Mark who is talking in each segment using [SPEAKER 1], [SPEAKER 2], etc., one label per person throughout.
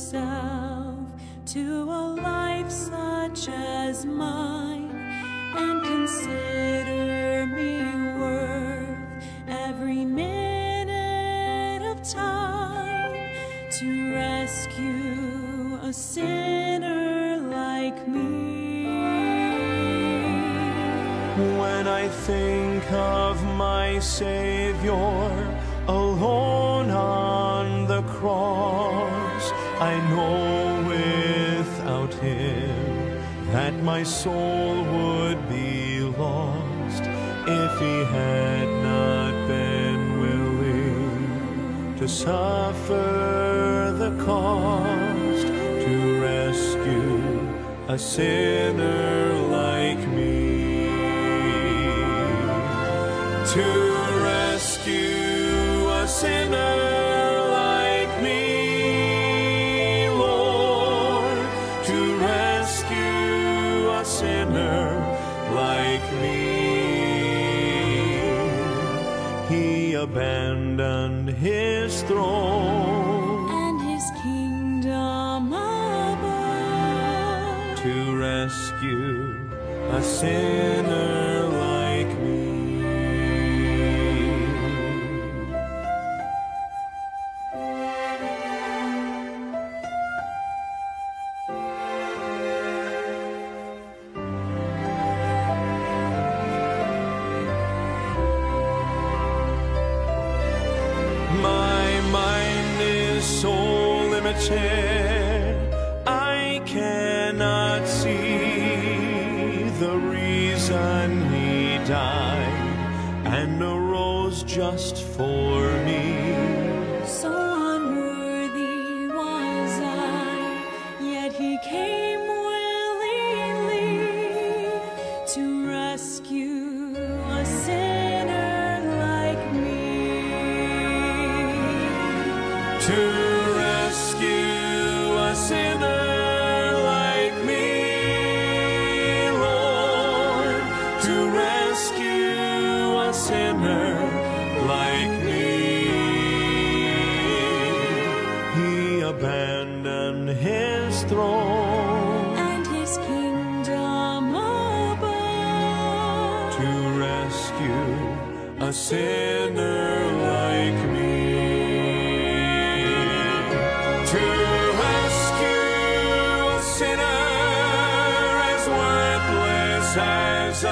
[SPEAKER 1] himself to a life such as mine, and consider me worth every minute of time to rescue a sinner like me.
[SPEAKER 2] When I think of my Savior alone on the cross, I know without him that my soul would be lost if he had not been willing to suffer the cost to rescue a sinner like me. To rescue a sinner like me, Lord, to rescue a sinner like me. He abandoned his throne
[SPEAKER 1] and his kingdom above
[SPEAKER 2] to rescue a sinner like me. I cannot see the reason he died and arose just for me.
[SPEAKER 1] So unworthy was I, yet he came willingly to rescue a sinner like me.
[SPEAKER 2] To sinner like me, Lord, to rescue a sinner like me. He abandoned his throne
[SPEAKER 1] and his kingdom above
[SPEAKER 2] to rescue a sinner like me. As I,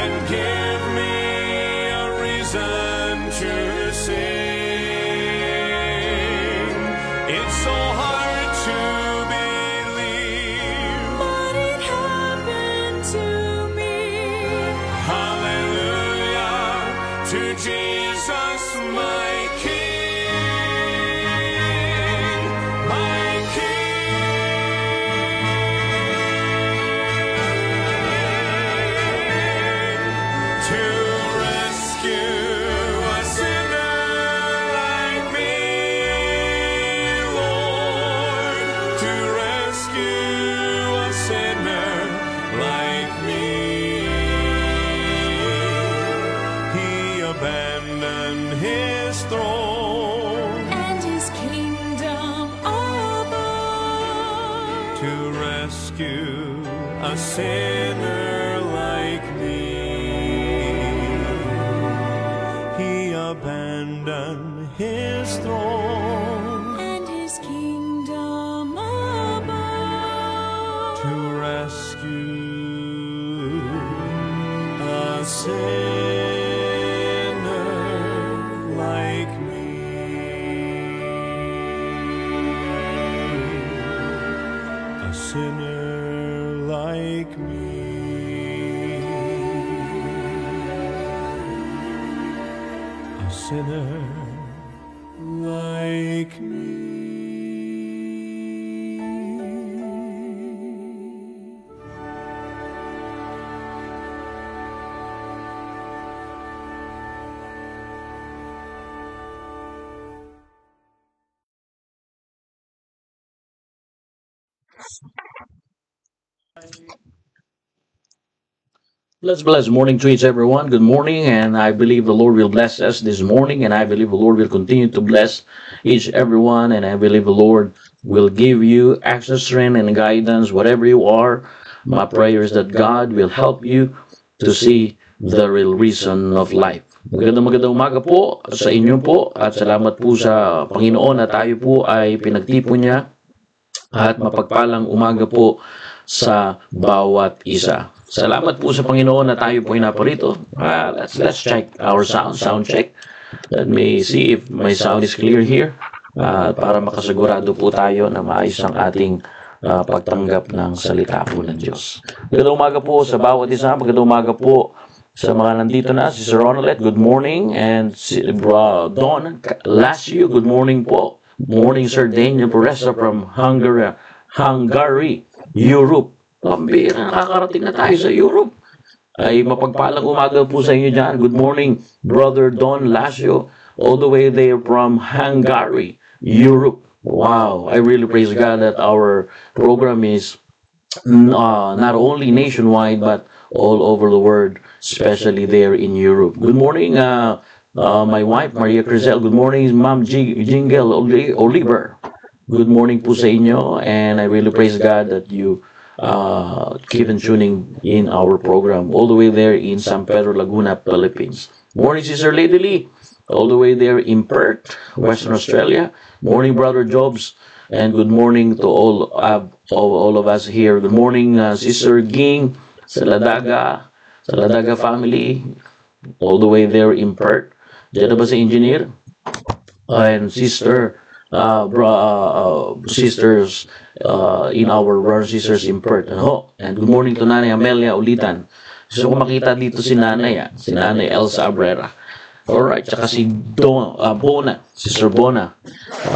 [SPEAKER 2] and give me a reason to sing. It's so hard to believe,
[SPEAKER 1] but it happened to me.
[SPEAKER 2] Hallelujah to Jesus, my King, my King. Abandoned his throne
[SPEAKER 1] and his kingdom above
[SPEAKER 2] to rescue a sinner like me. He abandoned his throne
[SPEAKER 1] and his kingdom above
[SPEAKER 2] to rescue a sinner like me. A sinner like me. A sinner like me.
[SPEAKER 3] Bless morning to each everyone. Good morning, and I believe the Lord will bless us this morning, and I believe the Lord will continue to bless each everyone, and I believe the Lord will give you access, strength, and guidance whatever you are. My prayer is that God will help you to see the real reason of life. Magandang umaga po sa inyo po at salamat po sa Panginoon na tayo po ay pinagtipon niya at mapagpalang umaga po sa bawat isa. Salamat po sa Panginoon na tayo po ay naparito. Let's check our sound check. Let me see if my sound is clear here. Para makasigurado po tayo na maayos ang ating pagtanggap ng salita po ng Diyos. Magandang umaga po sa bawat isa. Magandang umaga po sa mga nandito na. Si Sir Ronald, good morning. And si Don Lasio, good morning po. Morning, Sir Daniel Pereza from Hungary, Europe. Pambira, nakakarating na tayo sa Europe. Ay mapagpalang umaga po sa inyo dyan. Good morning, Brother Don Lasio, all the way there from Hungary, Europe. Wow, I really praise God that our program is not only nationwide, but all over the world, especially there in Europe. Good morning, my wife, Maria Crizel. Good morning, Ma'am Jingle Oliver. Good morning po sa inyo, and I really praise God that you keep on tuning in our program all the way there in San Pedro, Laguna, Philippines. Morning, Sister Lady Lee, all the way there in Perth, Western Australia. Morning, Brother Jobs, and good morning to all of us here. Good morning, Sister Ging, sa Ladaga family, all the way there in Perth. Diyan na ba si Engineer? And sisters in our brothers sisters in Perth. And good morning to Nanay Amelia Ulitan. So kung makita dito si Nanay, si Nanay Elsa Abrera. Alright, tsaka si Bona, Sister Bona.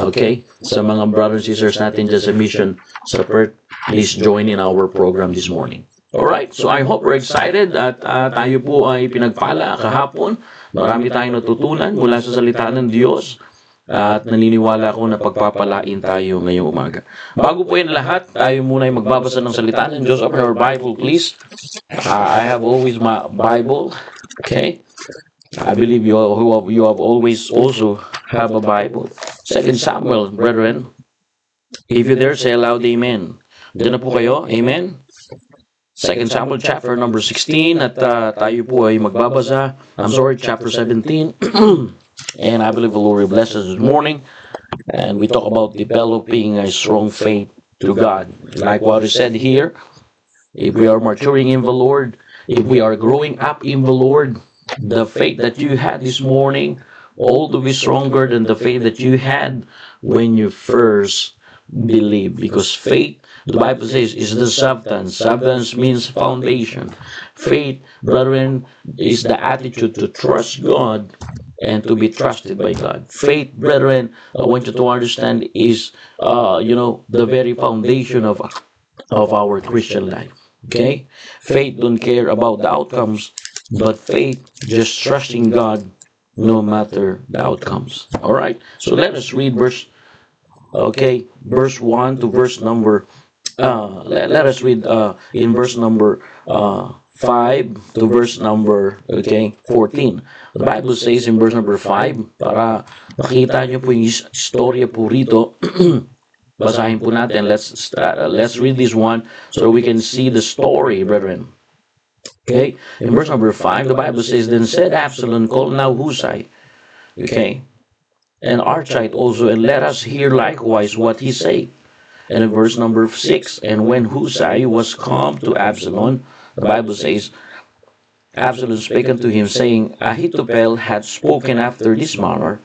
[SPEAKER 3] Okay, sa mga brothers sisters natin dyan sa mission sa Perth, please join in our program this morning. Alright, so I hope we're excited at tayo po ay pinagpala kahapon. Marami tayong natutunan mula sa salita ng Diyos. At naniniwala ako na pagpapalain tayo ngayong umaga. Bago po yan lahat, tayo muna ay magbabasa ng salita ng Diyos. Open our Bible, please. I have always my Bible. Okay? I believe you have always also have a Bible. 2 Samuel, brethren. If you're there, say aloud, Amen. Diyan na po kayo. Amen. 2 Samuel chapter number 16 at tayo po ay magbabasa. Chapter 17. And I believe the Lord will bless us this morning. And we talk about developing a strong faith to God. Like what is said here, if we are maturing in the Lord, if we are growing up in the Lord, the faith that you had this morning all to be stronger than the faith that you had when you first believed. Because faith, the Bible says, is the substance. Substance means foundation. Faith, brethren, is the attitude to trust God and to be trusted by God. Faith, brethren, I want you to understand, is the very foundation of our Christian life. Okay? Faith don't care about the outcomes, but faith just trusting God no matter the outcomes. All right? So let us read verse 1 to verse number let us read in verse number 5 to verse number 14. The Bible says in verse number 5, para makita nyo po yung istorya po rito, basahin po natin. Let's read this one so we can see the story, brethren. Okay, in verse number 5, the Bible says, Then said Absalom, Call now Hushai, okay, and Archite also, and let us hear likewise what he said. And in verse number 6, And when Hushai was come to Absalom, the Bible says, Absalom spake unto him, saying, Ahithophel hath spoken after this manner.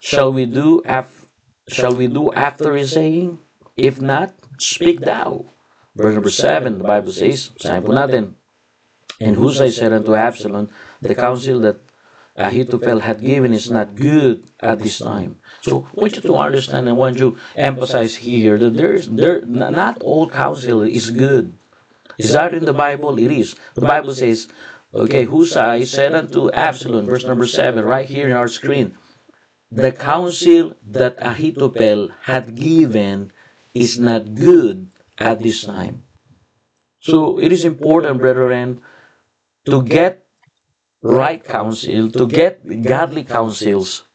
[SPEAKER 3] Shall we do after his saying? If not, speak thou. Verse number 7, the Bible says, sabi po natin, And Hushai said unto Absalom, The counsel that Ahithophel had given is not good at this time. So I want you to understand and want you to emphasize here that not all counsel is good. Is that in the Bible? It is. The Bible says, okay, Hushai said unto Absalom, verse number 7, right here in our screen, The counsel that Ahithophel had given is not good at this time. So it is important, brethren, to get right counsel, to get godly counsels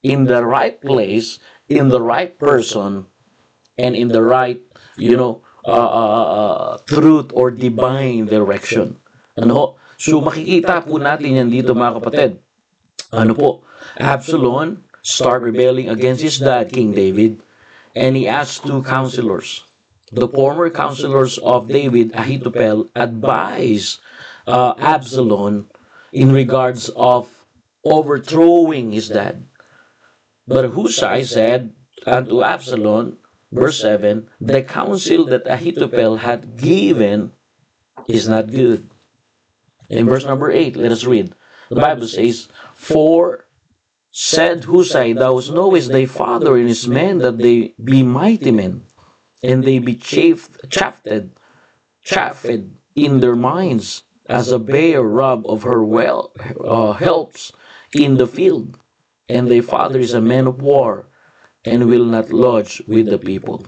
[SPEAKER 3] in the right place, in the right person, and in the right, truth or divine direction. Ano? So makikita po natin yan dito mga kapatid. Ano po? Absalom start rebelling against his dad, King David, and he asked two counselors. The former counselors of David, Ahithophel, advised Absalom in regards of overthrowing his dad. But Hushai said unto Absalom, verse 7, the counsel that Ahithophel had given is not good. In verse number 8, let us read. The Bible says, for said Hushai, thou knowest thy father and his men that they be mighty men, and they be chafed in their minds, as a bear rob of her helps in the field, and thy father is a man of war, and will not lodge with the people.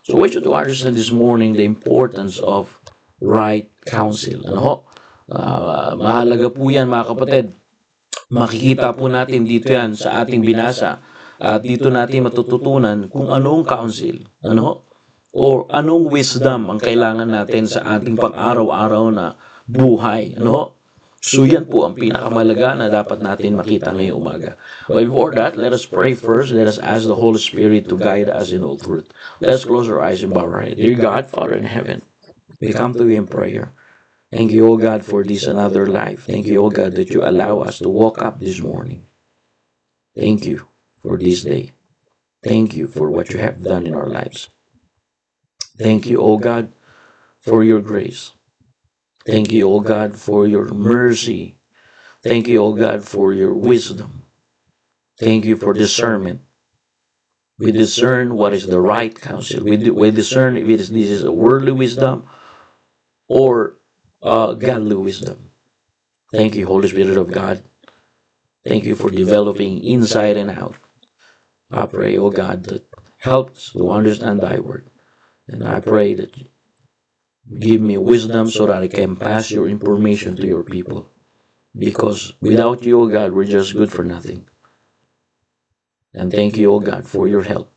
[SPEAKER 3] So I want you to understand this morning the importance of right counsel. Ano ho? Mahalaga po yan mga kapatid. Makikita po natin dito yan sa ating binasa. At dito natin matututunan kung anong counsel. Ano ho? O anong wisdom ang kailangan natin sa ating pang-araw-araw na buhay. Ano ho? So yan po ang pinakamalaga na dapat natin makita ngayong umaga. But before that, let us pray first. Let us ask the Holy Spirit to guide us in all truth. Let us close our eyes and bow our head. Dear God, Father in heaven, we come to you in prayer. Thank you, O God, for this another life. Thank you, O God, that you allow us to wake up this morning. Thank you for this day. Thank you for what you have done in our lives. Thank you, O God, for your grace. Thank you, O God, for your mercy. Thank you, O God, for your wisdom. Thank you for discernment. We discern what is the right counsel. We discern if this is a worldly wisdom or godly wisdom. Thank you, Holy Spirit of God. Thank you for developing inside and out. I pray, O God, that helps to understand thy word. And I pray that you give me wisdom so that I can pass your information to your people. Because without you, O God, we're just good for nothing. And thank you, O God, for your help.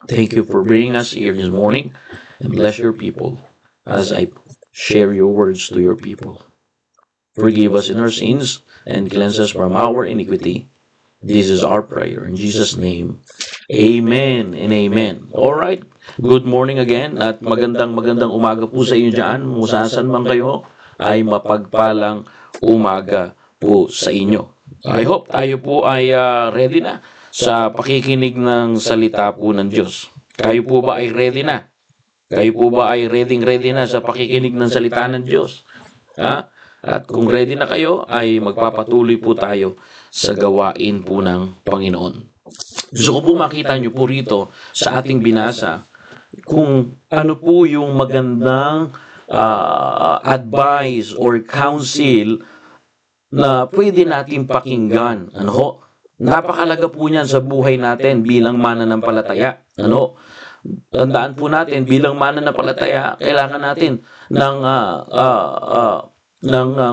[SPEAKER 3] Thank you for bringing us here this morning. And bless your people as I share your words to your people. Forgive us in our sins and cleanse us from our iniquity. This is our prayer. In Jesus' name, amen and amen. Alright, good morning again at magandang umaga po sa inyo dyan. Musasan man kayo ay mapagpalang umaga po sa inyo. I hope tayo po ay ready na sa pakikinig ng salita po ng Diyos. Kayo po ba ay ready na? Kayo po ba ay ready na sa pakikinig ng salita ng Diyos? Ha? At kung ready na kayo, ay magpapatuloy po tayo sa gawain po ng Panginoon. Gusto ko po makita nyo po rito sa ating binasa kung ano po yung magandang advice or counsel na pwede natin pakinggan. Ano ho? Napakalaga po niyan sa buhay natin bilang mananampalataya. Ano? Tandaan po natin, bilang mananampalataya, kailangan natin ng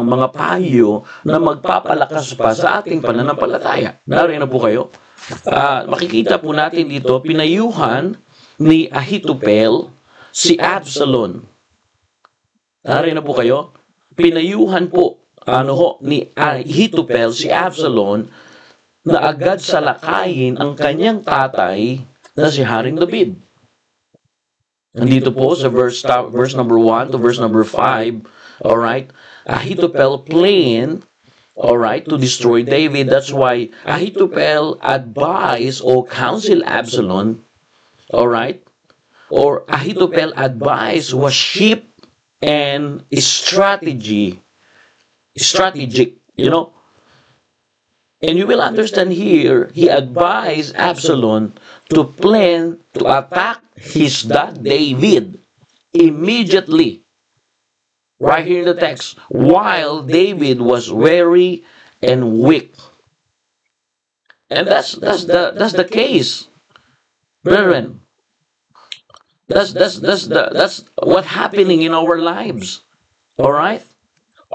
[SPEAKER 3] mga payo na magpapalakas pa sa ating pananampalataya. Naroon na po kayo. Makikita po natin dito, pinayuhan ni Ahithophel si Absalom. Naroon na po kayo. Pinayuhan po ni Ahithophel si Absalom na agad salakayin ang kanyang tatay na si Haring David. Nandito po sa verse number 1 to verse number 5, alright, Ahithophel planned, alright, to destroy David. That's why Ahithophel advised or counsel Absalom, alright, or Ahithophel advice was sheep and strategic, you know. And you will understand here, he advised Absalom to plan to attack his dad David immediately. Right here in the text, while David was weary and weak. And that's the case, brethren. That's what happening in our lives. All right?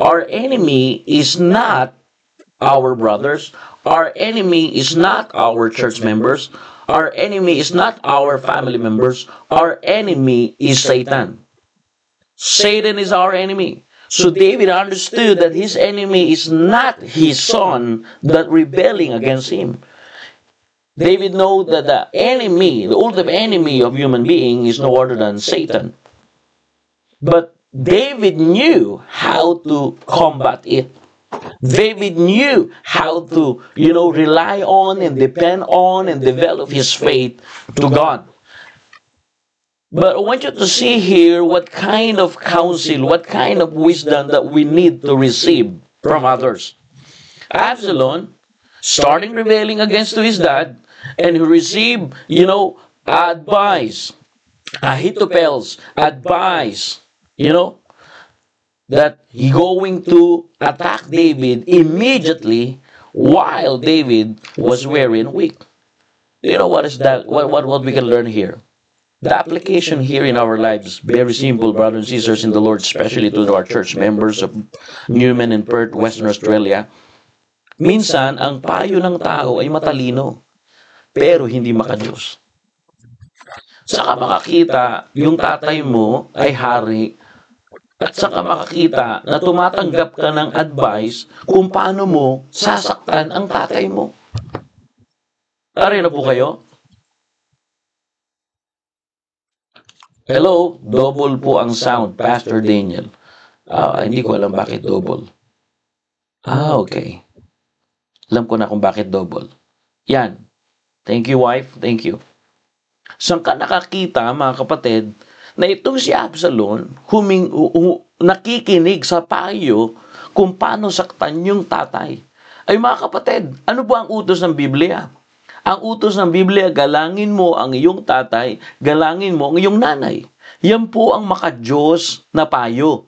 [SPEAKER 3] Our enemy is not our brothers. Our enemy is not our church members. Our enemy is not our family members. Our enemy is Satan. Satan is our enemy. So David understood that his enemy is not his son that rebelling against him. David knew that the enemy, the ultimate enemy of human being is no other than Satan. But David knew how to combat it. David knew how to, rely on and depend on and develop his faith to God. But I want you to see here what kind of counsel, what kind of wisdom that we need to receive from others. Absalom, starting rebelling against his dad, and he received, advice, Ahithophel's advice, that he going to attack David immediately while David was weary and weak. You know what is that? What we can learn here? The application here in our lives, very simple, brothers and sisters in the Lord, especially to our church members of Newman and Perth, Western Australia. Minsan, ang payo ng tao ay matalino, pero hindi makadiyos. Saka makakita, yung tatay mo ay hari, at saka makakita na tumatanggap ka ng advice kung paano mo sasaktan ang tatay mo. Tari na po kayo? Hello, double po ang sound, Pastor Daniel. Hindi ko alam bakit double. Okay. Alam ko na kung bakit double. Yan. Thank you, wife. Thank you. Saan ka nakakita, mga kapatid, na itong si Absalom nakikinig sa payo kung paano saktan yung tatay. Ay mga kapatid, ano ba ang utos ng Biblia? Ang utos ng Biblia, galangin mo ang iyong tatay, galangin mo ang iyong nanay. Yan po ang makadiyos na payo.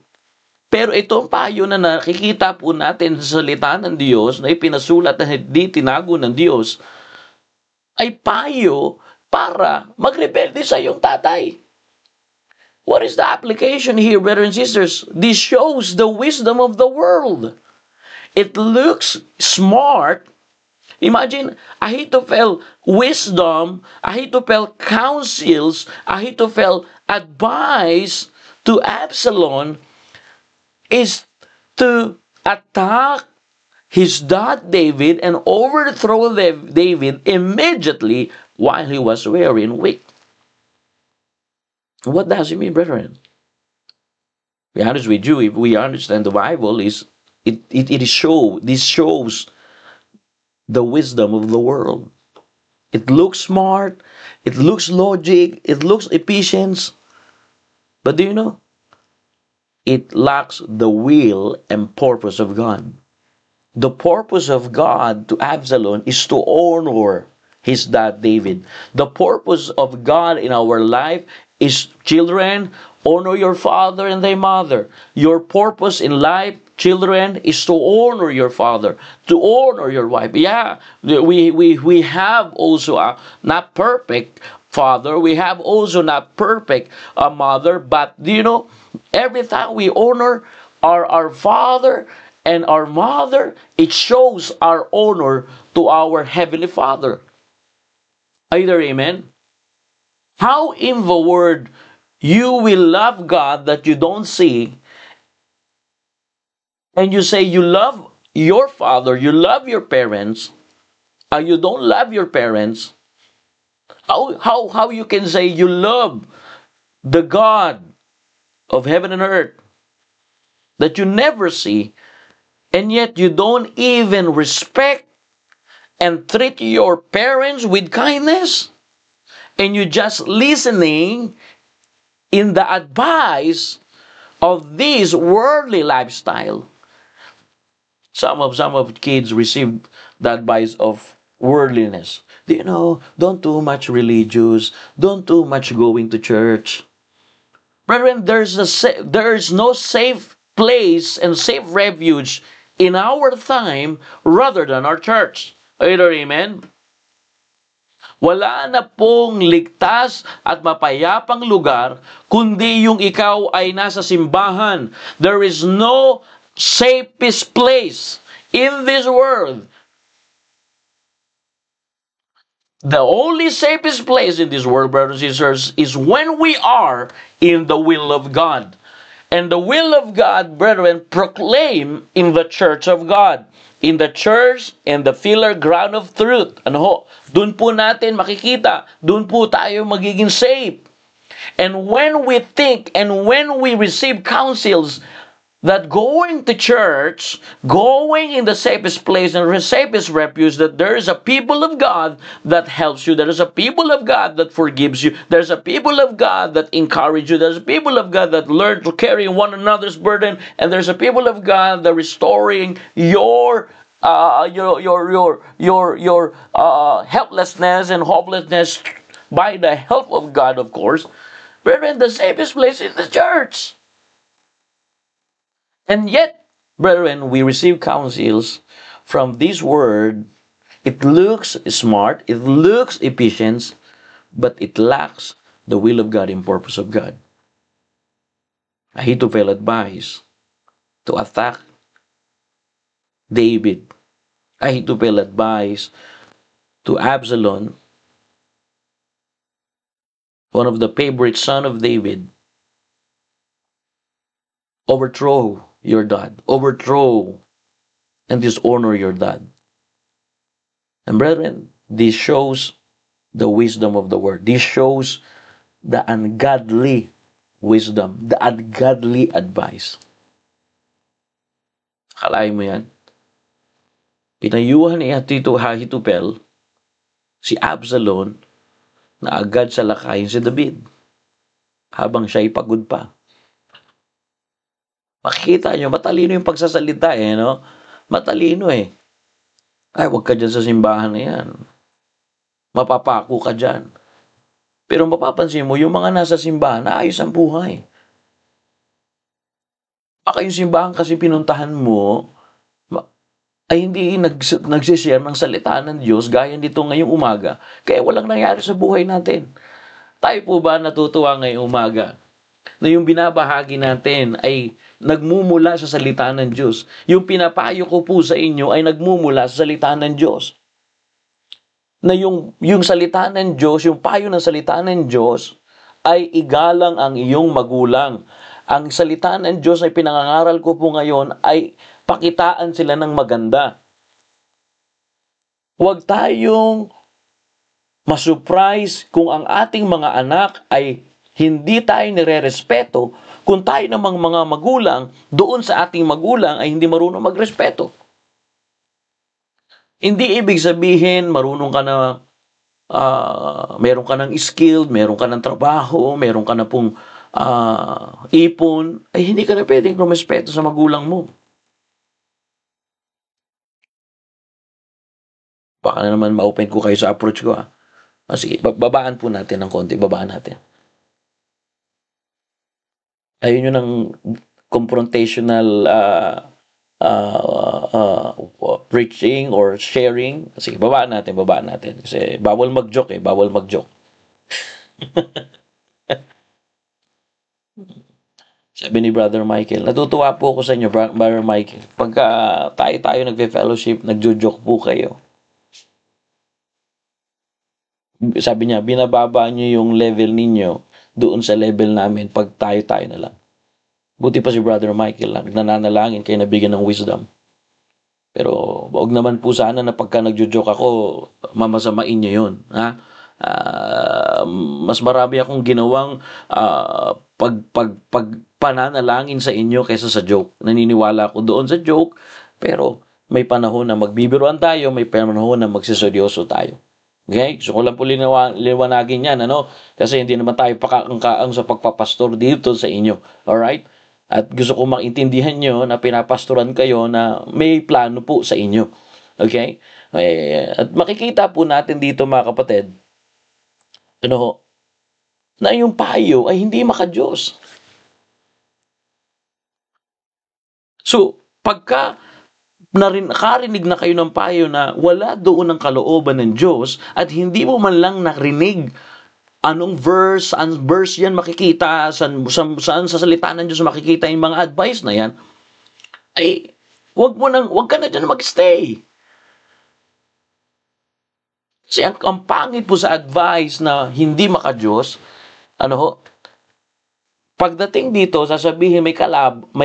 [SPEAKER 3] Pero itong payo na nakikita po natin sa salita ng Diyos, na ipinasulat na hindi tinago ng Diyos, ay payo para magrebelde sa iyong tatay. What is the application here, brothers and sisters? This shows the wisdom of the world. It looks smart. Imagine Ahithophel wisdom, Ahithophel counsels, Ahithophel advice to Absalom is to attack his dad David and overthrow David immediately while he was weary and weak. What does it mean, brethren? To be honest with you, if we understand the Bible, this shows the wisdom of the world. It looks smart, it looks logic, it looks efficient, but do you know? It lacks the will and purpose of God. The purpose of God to Absalom is to honor his dad David. The purpose of God in our life is, children, honor your father and thy mother. Your purpose in life, children, is to honor your father, to honor your wife. Yeah, we have also a not perfect father. We have also not perfect mother. But do you know, every time we honor our father and our mother, it shows our honor to our Heavenly Father. Either amen? How in the word you will love God that you don't see, and you say you love your father, you love your parents, and you don't love your parents? How you can say you love the God of heaven and earth that you never see, and yet you don't even respect and treat your parents with kindness, and you just listening in the advice of this worldly lifestyle? Some of kids receive the advice of worldliness. Do you know, don't too much religious, don't too much going to church. Brethren, there is no safe place and safe refuge in our time rather than our church. Either amen? Wala na pong ligtas at mapayapang lugar kundi yung ikaw ay nasa simbahan. There is no safest place in this world. The only safest place in this world, brothers and sisters, is when we are in the will of God. And the will of God, brethren, proclaim in the church of God. In the church and the filler ground of truth. Ano ho? Doon po natin makikita. Doon po tayo magiging safe. And when we think and when we receive counsels that going to church, going in the safest place and the safest refuge, that there is a people of God that helps you. There is a people of God that forgives you. There's a people of God that encourage you. There's a people of God that learn to carry one another's burden. And there's a people of God that restoring your helplessness and hopelessness by the help of God, of course. Brethren, the safest place is the church. And yet, brethren, we receive counsels from this word. It looks smart, it looks efficient, but it lacks the will of God and purpose of God. Ahithophel advised to attack David. Ahithophel advised to Absalom, one of the favorite son of David, overthrow your dad, overthrow and dishonor your dad. And brethren, this shows the wisdom of the word. This shows the ungodly wisdom, the ungodly advice. Akalain mo yan? Pinayuhan ni Ahithophel si Absalom na agad salakayin si David habang siya'y pagod pa. Makikita nyo, matalino yung pagsasalita no? Matalino Ay, wag ka dyan sa simbahan na yan. Mapapako ka dyan. Pero mapapansin mo, yung mga nasa simbahan, naayos ang buhay. Baka yung simbahan kasi pinuntahan mo, ay hindi nagsishare ng salita ng Diyos gaya nito ngayong umaga. Kaya walang nangyari sa buhay natin. Tayo po ba natutuwa ngayong umaga na yung binabahagi natin ay nagmumula sa salita ng Diyos? Yung pinapayo ko po sa inyo ay nagmumula sa salita ng Diyos. Na yung salita ng Diyos, yung payo ng salita ng Diyos ay igalang ang iyong magulang. Ang salita ng Diyos ay pinangangaral ko po ngayon ay pakitaan sila ng maganda. Huwag tayong masurprise kung ang ating mga anak ay hindi tayo nire-respeto kung tayo namang mga magulang doon sa ating magulang ay hindi marunong magrespeto. Hindi ibig sabihin marunong ka na meron ka ng skill, meron ka ng trabaho, meron ka na pong ipon, ay hindi ka na pwedeng rumespeto sa magulang mo. Baka na naman ma-open ko kayo sa approach ko. Sige, babaan po natin ng konti, babaan natin. Ayun yun ang confrontational preaching or sharing. Sige, babaan natin. Kasi bawal mag-joke bawal mag-joke. Sabi ni Brother Michael, natutuwa po ako sa inyo, Brother Michael. Pagka tayo nagfe-fellowship, nagjo-joke po kayo. Sabi niya, binababa niyo yung level ninyo doon sa level namin pag tayo na lang. Buti pa si Brother Michael lang, nananalangin kayo nabigyan ng wisdom. Pero wag naman po sana na pagka nagjo-joke ako, mamasamain niyo yun. Mas marami akong ginawang pananalangin sa inyo kaysa sa joke. Naniniwala ako doon sa joke, pero may panahon na magbibiruan tayo, may panahon na magsiseryoso tayo. Okay? So, ko lang po liwanagin yan, Kasi hindi naman tayo pakakaang sa pagpapastor dito sa inyo. Alright? At gusto ko maintindihan nyo na pinapastoran kayo na may plano po sa inyo. Okay? At makikita po natin dito, mga kapatid, na yung payo ay hindi maka-Diyos. So, pagka nakarinig na kayo ng payo na wala doon ang kalooban ng Diyos at hindi mo man lang narinig anong verse yan makikita, saan sa salita ng Diyos makikita yung mga advice na yan, ay wag ka na dyan magstay. Kasi ang pangit po sa advice na hindi makadiyos, ano ho, pagdating dito, sasabihin may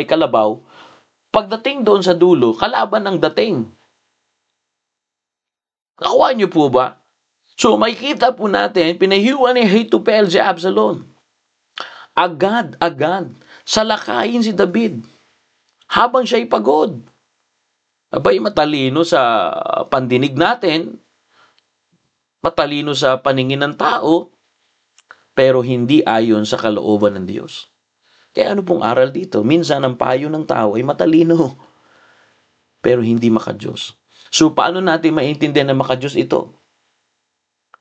[SPEAKER 3] kalabaw, pagdating doon sa dulo, kalaban ng dating. Nakuha niyo po ba? So, makikita po natin, pinahiwa ni Ahithophel si Absalom. Agad, salakayin si David. Habang siya'y pagod. Abay, matalino sa pandinig natin, matalino sa paningin ng tao, pero hindi ayon sa kalooban ng Diyos. Kaya ano pong aral dito? Minsan ang payo ng tao ay matalino, pero hindi makadiyos. So, paano natin maintindihan na makadiyos ito?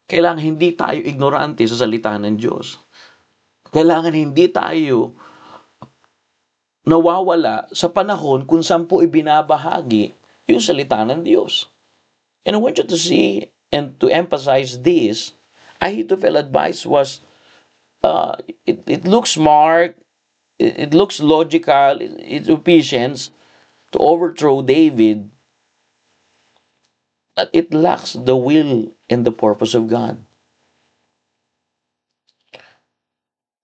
[SPEAKER 3] Kailangan hindi tayo ignorante sa salita ng Diyos. Kailangan hindi tayo nawawala sa panahon kung saan po ibinabahagi yung salita ng Diyos. And I want you to see and to emphasize this. Ahithophel advice was, it looks smart, it looks logical, it's efficient to overthrow David, but it lacks the will and the purpose of God.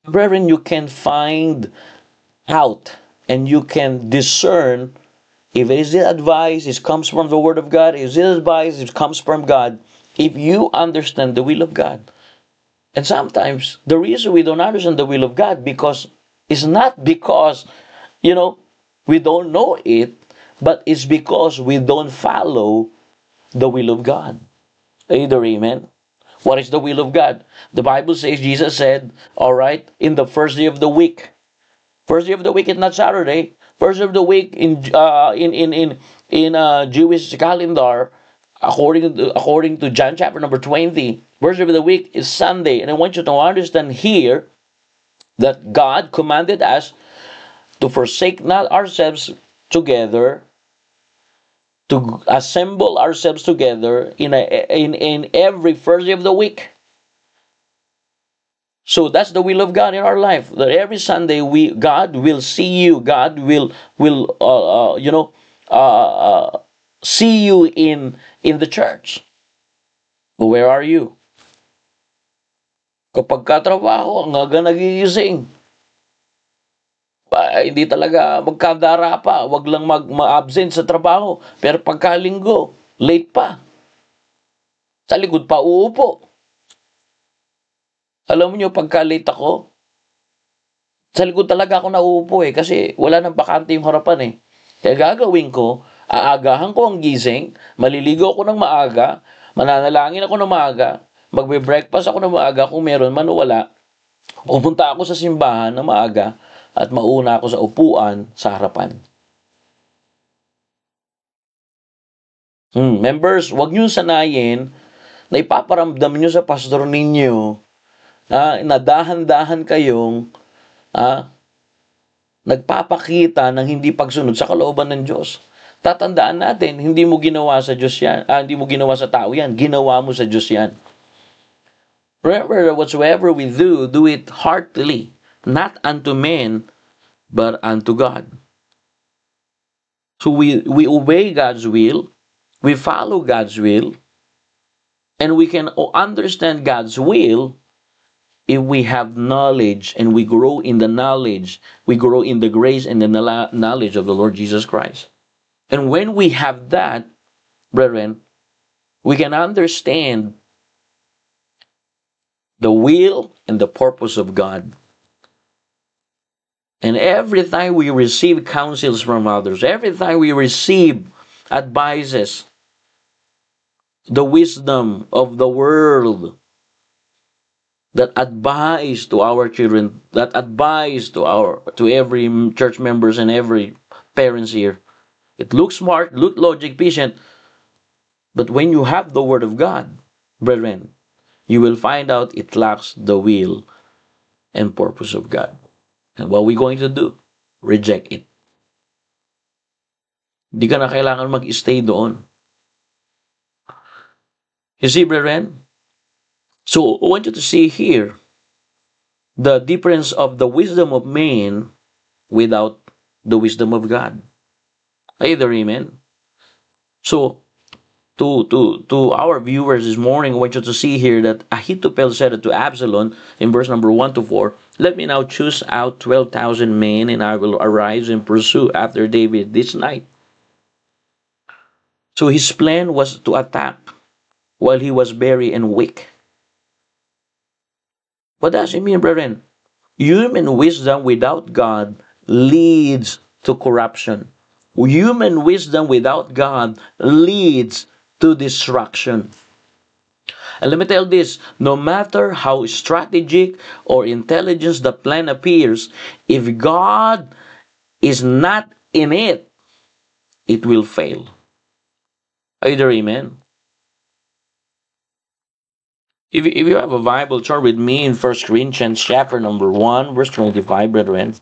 [SPEAKER 3] Brethren, you can find out and you can discern if it is the advice, it comes from the Word of God, if it is advice, it comes from God, if you understand the will of God. And sometimes, the reason we don't understand the will of God it's not because, we don't know it, but it's because we don't follow the will of God. Either amen. What is the will of God? The Bible says, Jesus said, all right, in the first day of the week. First day of the week is not Saturday. First day of the week in Jewish calendar, according to John chapter number 20, first day of the week is Sunday. And I want you to understand here that God commanded us to forsake not ourselves together, to assemble ourselves together in every first day of the week. So that's the will of God in our life. That every Sunday God will see you. God will see you in the church. Where are you? Kapag katrabaho, ang aga nagigising. Hindi talaga magkadara pa. Wag lang ma-absent sa trabaho. Pero pagkalinggo, late pa. Sa likod pa uupo. Alam niyo, pagka-late ako, sa likod talaga ako nauupo kasi wala nang bakante yung harapan Kaya gagawin ko, aagahan ko ang gising, maliligo ako ng maaga, mananalangin ako ng maaga, magbe-breakfast ako ng maaga kung meron man o wala, pupunta ako sa simbahan ng maaga, at mauna ako sa upuan sa harapan. Members, wag niyo sanayin na ipaparamdam niyo sa pastor ninyo na dahan-dahan kayong nagpapakita ng hindi pagsunod sa kalooban ng Diyos. Tatandaan natin, hindi mo ginawa sa Diyos yan, hindi mo ginawa sa tao yan, ginawa mo sa Diyos yan. Remember, whatsoever we do it heartily, not unto men, but unto God. So we obey God's will, we follow God's will, and we can understand God's will if we have knowledge and we grow in the knowledge, we grow in the grace and the knowledge of the Lord Jesus Christ. And when we have that, brethren, we can understand the will and the purpose of God. And every time we receive counsels from others, every time we receive advices, the wisdom of the world, that advice to our children, that advice to every church members and every parents here. It looks smart, look logic, patient, but when you have the Word of God, brethren, you will find out it lacks the will and purpose of God. And what we going to do? Reject it. Hindi ka na kailangan mag-stay doon. You see, brethren? So, I want you to see here the difference of the wisdom of man without the wisdom of God. Either amen. So, to our viewers this morning, I want you to see here that Ahithophel said to Absalom in verse number 1 to 4, "Let me now choose out 12,000 men, and I will arise and pursue after David this night." So his plan was to attack while he was very and weak. What does it mean, brethren? Human wisdom without God leads to corruption. Human wisdom without God leads to destruction. And let me tell this, no matter how strategic or intelligent the plan appears, if God is not in it, it will fail. Either amen. If you have a Bible, turn with me in 1 Corinthians chapter number 1, verse 25, brethren.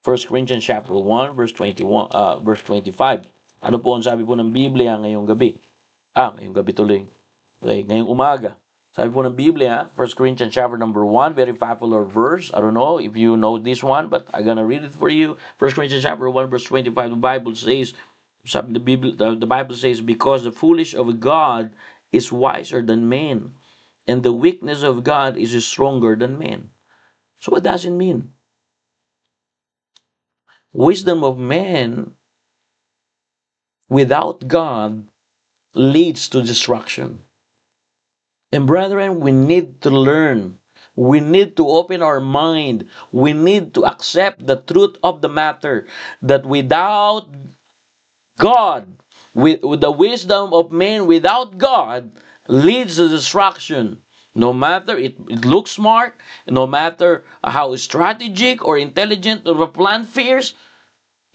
[SPEAKER 3] 1 Corinthians chapter 1, verse 21, verse 25. Ano po ang sabi po ng Biblia ngayong gabi? Ngayong gabi tuloy. Okay, ngayong umaga. Sabi po ng Biblia, 1 Corinthians chapter number 1, very popular verse. I don't know if you know this one, but I'm gonna read it for you. 1 Corinthians chapter 1, verse 25, the Bible says, the Bible says, "Because the foolish of God is wiser than men, and the weakness of God is stronger than men." So what does it mean? Wisdom of man without God leads to destruction. And brethren, we need to learn. We need to open our mind. We need to accept the truth of the matter that without God, with the wisdom of man without God leads to destruction. No matter it looks smart, no matter how strategic or intelligent of a plan appears,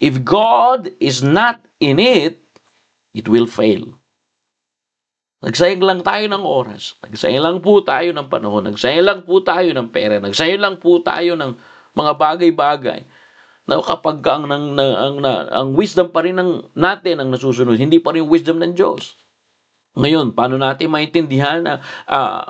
[SPEAKER 3] if God is not in it, it will fail. Nagsayang lang tayo ng oras, nagsayang lang po tayo ng panahon, nagsayang lang po tayo ng pera, nagsayang lang po tayo ng mga bagay-bagay na kapag ang wisdom pa rin natin ang nasusunod, hindi pa rin wisdom ng Diyos. Ngayon, paano natin maintindihan na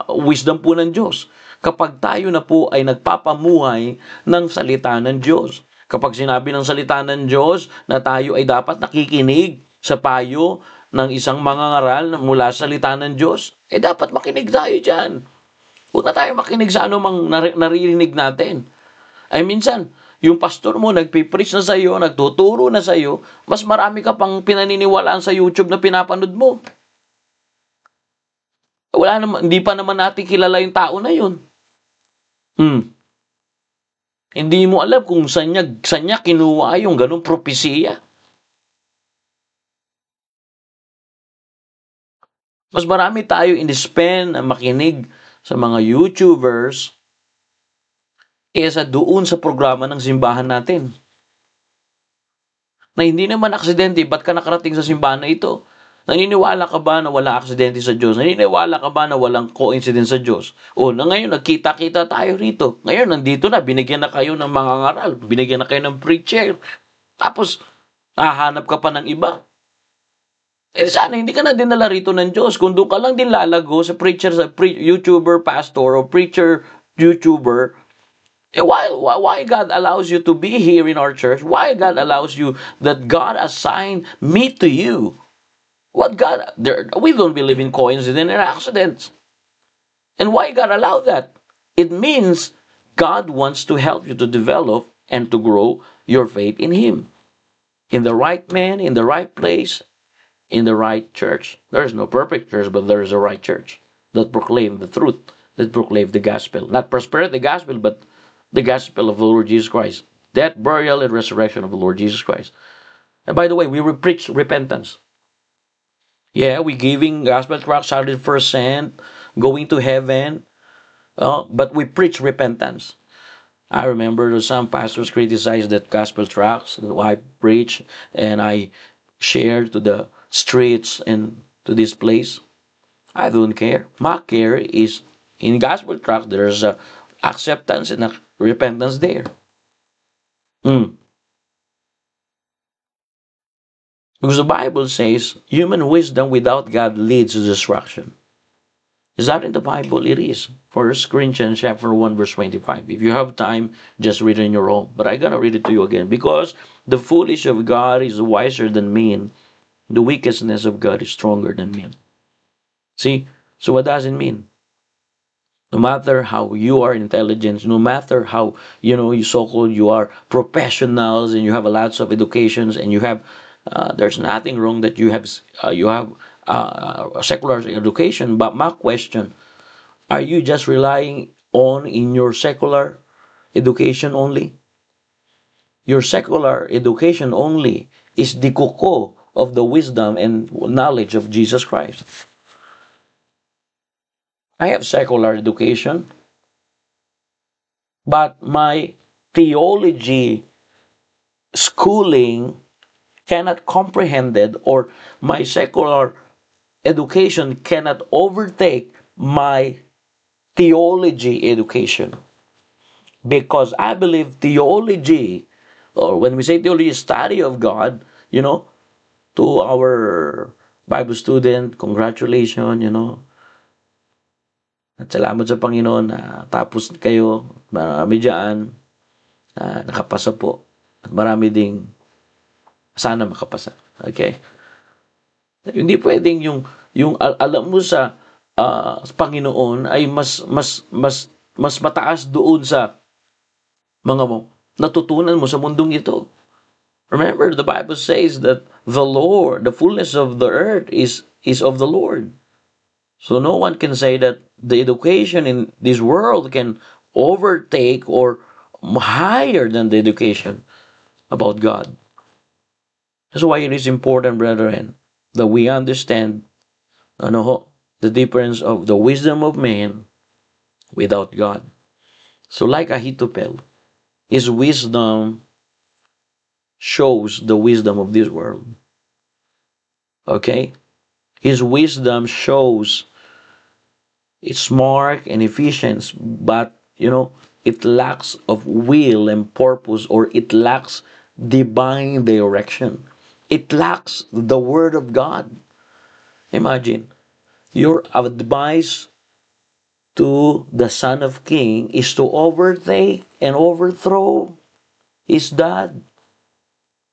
[SPEAKER 3] wisdom po ng Diyos? Kapag tayo na po ay nagpapamuhay ng salita ng Diyos. Kapag sinabi ng salita ng Diyos na tayo ay dapat nakikinig sa payo ng isang mangangaral mula sa salita ng Diyos, dapat makinig tayo dyan. Huwag na tayo makinig sa anumang naririnig natin. Ay minsan, yung pastor mo nagpipreach na sa iyo, nagtuturo na sa iyo, mas marami ka pang pinaniniwalaan sa YouTube na pinapanood mo. Wala naman, hindi pa naman natin kilala yung tao na yun. Hindi mo alam kung saan niya kinuha yung ganung propesiya. Mas marami tayo in-spend na makinig sa mga YouTubers kaysa doon sa programa ng simbahan natin. Na hindi naman aksidente, ba't ka nakarating sa simbahan na ito? Naniniwala ka ba na walang aksidente sa Diyos? Naniniwala ka ba na walang coincidence sa Diyos? Na ngayon, nagkita-kita tayo rito. Ngayon, nandito na, binigyan na kayo ng mga ngaral, binigyan na kayo ng preacher. Tapos, hahanap ka pa ng iba. Sana hindi ka na dinala rito ng Diyos. Kung doon ka lang din lalago sa preacher, YouTuber, pastor, o preacher, YouTuber, why God allows you to be here in our church? Why God allows you that God assigned me to you? We don't believe in coincidence and accidents. And why God allowed that? It means God wants to help you to develop and to grow your faith in Him. In the right man, in the right place, in the right church. There is no perfect church, but there is a right church that proclaim the truth, that proclaim the gospel. Not prosperity gospel, but the gospel of the Lord Jesus Christ. Death, burial, and resurrection of the Lord Jesus Christ. And by the way, we preach repentance. Yeah, we giving gospel tracts 100%, going to heaven, but we preach repentance. I remember some pastors criticized that gospel tracts that I preach and I share to the streets and to this place. I don't care. My care is in gospel tracts there's acceptance and repentance there. Because the Bible says human wisdom without God leads to destruction. Is that in the Bible? It is. First Corinthians chapter 1 verse 25. If you have time, just read it in your own. But I gotta read it to you again. Because the foolish of God is wiser than men. The wickedness of God is stronger than men. See? So what does it mean? No matter how you are intelligent, no matter how you so-called you are professionals and you have lots of educations and you have there's nothing wrong that you have a secular education. But my question: are you just relying on in your secular education only? Your secular education only is the cocoa of the wisdom and knowledge of Jesus Christ. I have secular education, but my theology schooling cannot comprehend it, or my secular education cannot overtake my theology education. Because I believe theology, or when we say theology, study of God, to our Bible student, congratulations. At salamat sa Panginoon na tapos kayo, marami dyan nakapasa po. At marami ding sana makapasa. Okay? Hindi pwedeng yung alam mo sa Panginoon ay mas mataas doon sa mga natutunan mo sa mundong ito. Remember, the Bible says that the Lord, the fullness of the earth is of the Lord. So no one can say that the education in this world can overtake or higher than the education about God. That's why it is important, brethren, that we understand the difference of the wisdom of man without God. So like Ahithophel, his wisdom shows the wisdom of this world. Okay? His wisdom shows its smart and efficient, but it lacks of will and purpose, or it lacks divine direction. It lacks the word of God. Imagine, your advice to the son of king is to overtake and overthrow his dad.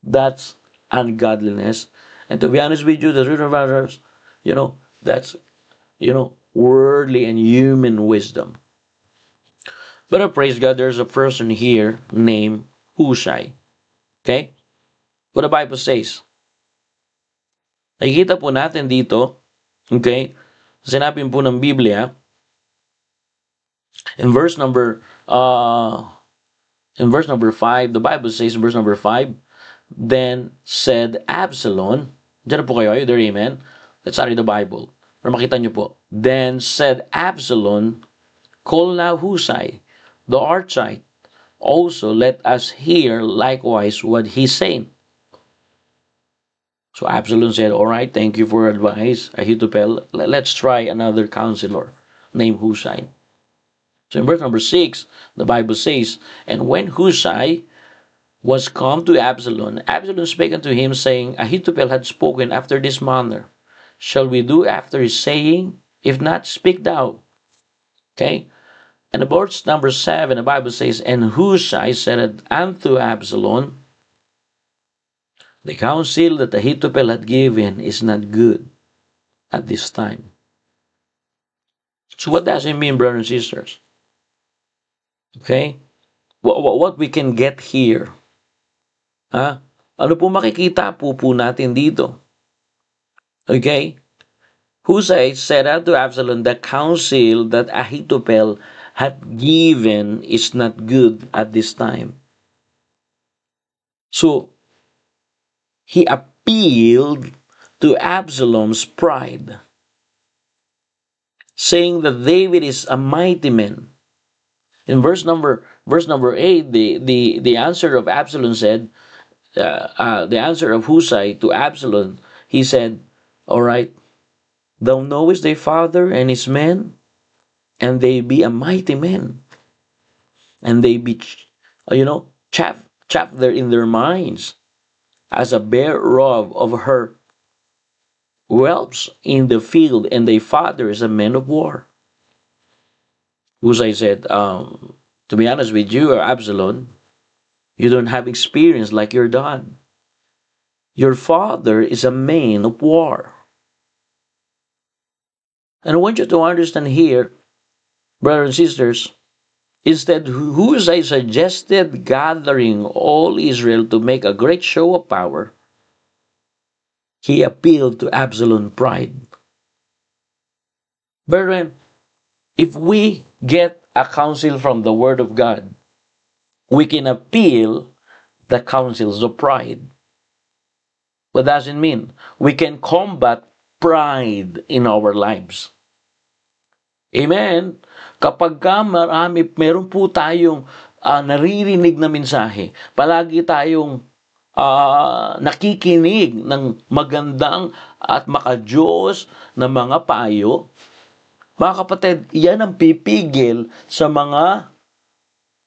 [SPEAKER 3] That's ungodliness. And to be honest with you, the root of others, that's worldly and human wisdom. But I praise God, there's a person here named Hushai. Okay? What the Bible says. Nakikita po natin dito, okay, sinabi po ng Biblia, in verse number 5, the Bible says in verse number 5, then said Absalom, dyan po kayo, there, amen? Let's study the Bible. Para makita nyo po. Then said Absalom, call now Hushai, the Archite. Also let us hear likewise what he's saying. So Absalom said, all right, thank you for advice, Ahithophel. Let's try another counselor named Hushai. So in verse number 6, the Bible says, and when Hushai was come to Absalom, Absalom spake unto him, saying, Ahithophel had spoken after this manner. Shall we do after his saying? If not, speak thou. Okay? And in verse number 7, the Bible says, and Hushai said unto Absalom, the counsel that Ahithophel had given is not good at this time. So what does it mean, brothers and sisters? Okay? What we can get here? Ano po makikita po natin dito? Okay? Hushai said unto Absalom, the counsel that Ahithophel had given is not good at this time. So, he appealed to Absalom's pride, saying that David is a mighty man. In verse number 8, the answer of Absalom said, the answer of Hushai to Absalom, he said, all right, thou knowest thy father and his men, and they be a mighty man, and they be, chaff there in their minds, as a bear rob of her whelps in the field, and thy father is a man of war. Husay said, to be honest with you, Absalom, you don't have experience like your dad. Your father is a man of war. And I want you to understand here, brothers and sisters, instead, Husay suggested gathering all Israel to make a great show of power. He appealed to Absalom's pride. Brethren, if we get a counsel from the Word of God, we can appeal the counsels of pride. What does it mean? We can combat pride in our lives. Amen? Kapag meron po tayong naririnig na mensahe, palagi tayong nakikinig ng magandang at makadiyos na mga payo, mga kapatid, yan ang pipigil sa mga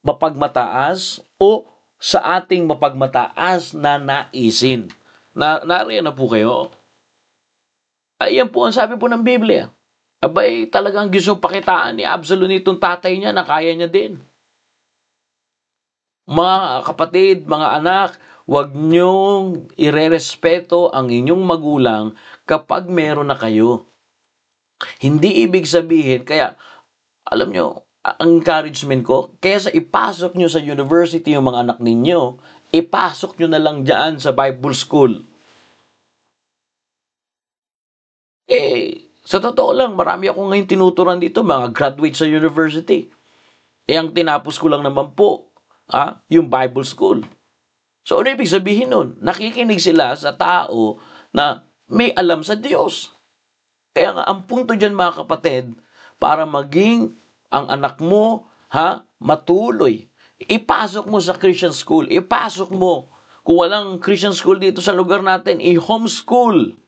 [SPEAKER 3] mapagmataas o sa ating mapagmataas na naisin. Nariyan na po kayo. Ayan po ang sabi po ng Biblia. Abay, talagang gusto pakitaan ni Absalom itong tatay niya na kaya niya din. Mga kapatid, mga anak, huwag niyong irerespeto ang inyong magulang kapag meron na kayo. Hindi ibig sabihin, kaya, alam niyo, ang encouragement ko, kaya sa ipasok niyo sa university yung mga anak ninyo, ipasok niyo na lang dyan sa Bible school. Sa totoo lang, marami ako ngayon tinuturan dito, mga graduate sa university. Ang tinapos ko lang naman po, yung Bible school. So, ano ibig sabihin nun? Nakikinig sila sa tao na may alam sa Diyos. Kaya nga, ang punto dyan mga kapatid, para maging ang anak mo, matuloy. Ipasok mo sa Christian school. Ipasok mo. Kung walang Christian school dito sa lugar natin, i-homeschool.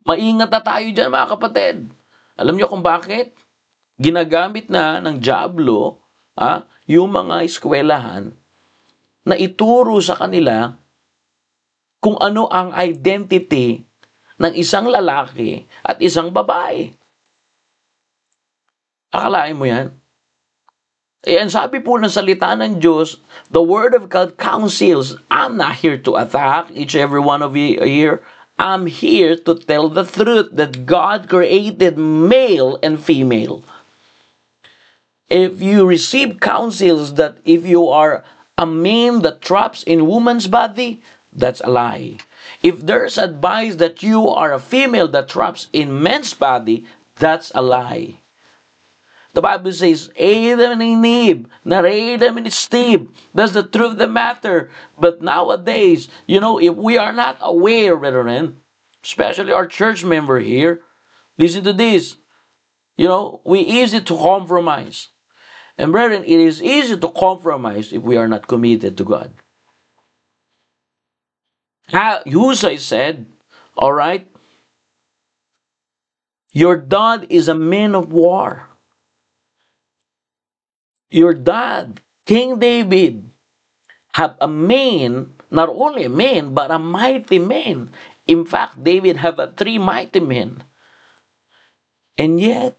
[SPEAKER 3] Maingat na tayo dyan mga kapatid. Alam niyo kung bakit? Ginagamit na ng dyablo yung mga eskwelahan na ituro sa kanila kung ano ang identity ng isang lalaki at isang babae. Akalain mo yan? Ang sabi po ng salita ng Diyos, the Word of God counsels, I'm not here to attack each every one of you here. I'm here to tell the truth that God created male and female. If you receive counsels that if you are a man that traps in woman's body, that's a lie. If there's advice that you are a female that traps in men's body, that's a lie. The Bible says, Adam and Eve, not Adam and Steve. That's the truth of the matter. But nowadays, if we are not aware, brethren, especially our church member here, listen to this. We easy to compromise. And brethren, it is easy to compromise if we are not committed to God. Husay said, all right, your dad is a man of war. Your dad, King David, have a man, not only a man, but a mighty man. In fact, David have 3 mighty men. And yet,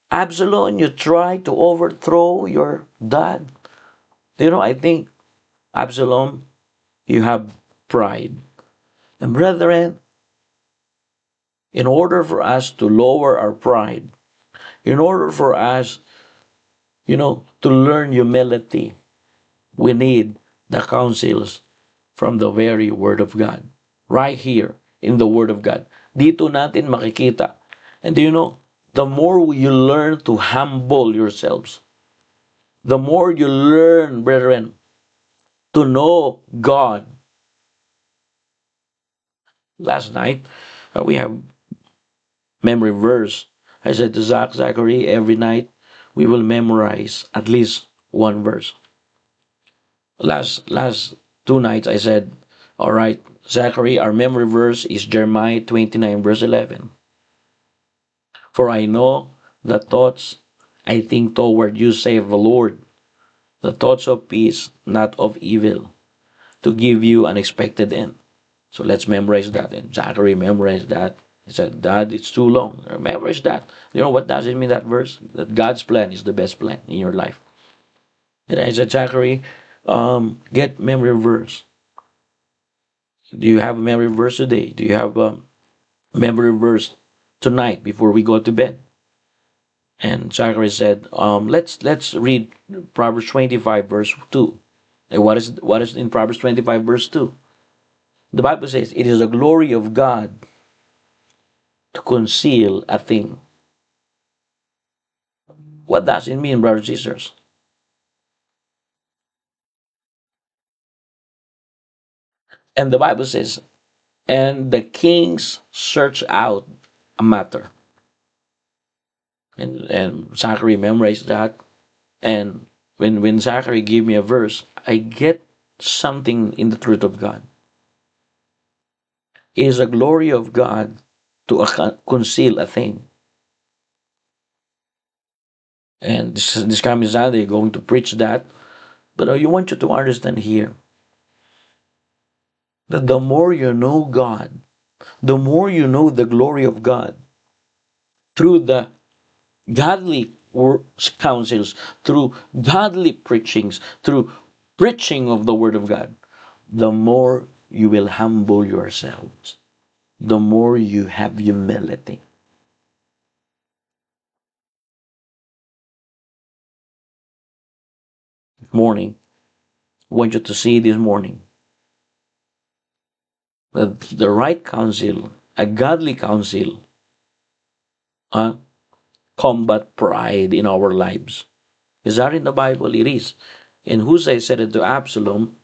[SPEAKER 3] Absalom, you try to overthrow your dad. I think, Absalom, you have pride. And brethren, in order for us to lower our pride, in order for us, to learn humility, we need the counsels from the very Word of God. Right here in the Word of God. Dito natin makikita. And the more you learn to humble yourselves, the more you learn, brethren, to know God. Last night, we have memory verse. I said to Zachary, every night, we will memorize at least 1 verse. Last 2 nights, I said, all right, Zachary, our memory verse is Jeremiah 29, verse 11. For I know the thoughts I think toward you, save the Lord, the thoughts of peace, not of evil, to give you an expected end. So let's memorize that. And Zachary memorized that. He said, Dad, it's too long. Memorize that. You know what does it mean, that verse? That God's plan is the best plan in your life. And I said, Zachary, get memory verse. Do you have a memory verse today? Do you have a memory verse tonight before we go to bed? And Zachary said, let's read Proverbs 25 verse 2. And what is in Proverbs 25 verse 2? The Bible says, it is the glory of God to conceal a thing. What does it mean, brothers and sisters? And the Bible says, and the kings search out a matter. And Zachary memorized that. And when Zachary gave me a verse, I get something in the truth of God. It is the glory of God to conceal a thing. And this coming Sunday, going to preach that. But I want you to understand here that the more you know God, the more you know the glory of God, through the godly counsels, through godly preachings, through preaching of the Word of God, the more you will humble yourselves, the more you have humility. Morning, I want you to see this morning that the right counsel, a godly counsel, combat pride in our lives. Is that in the Bible? It is. And Hushai said it to Absalom,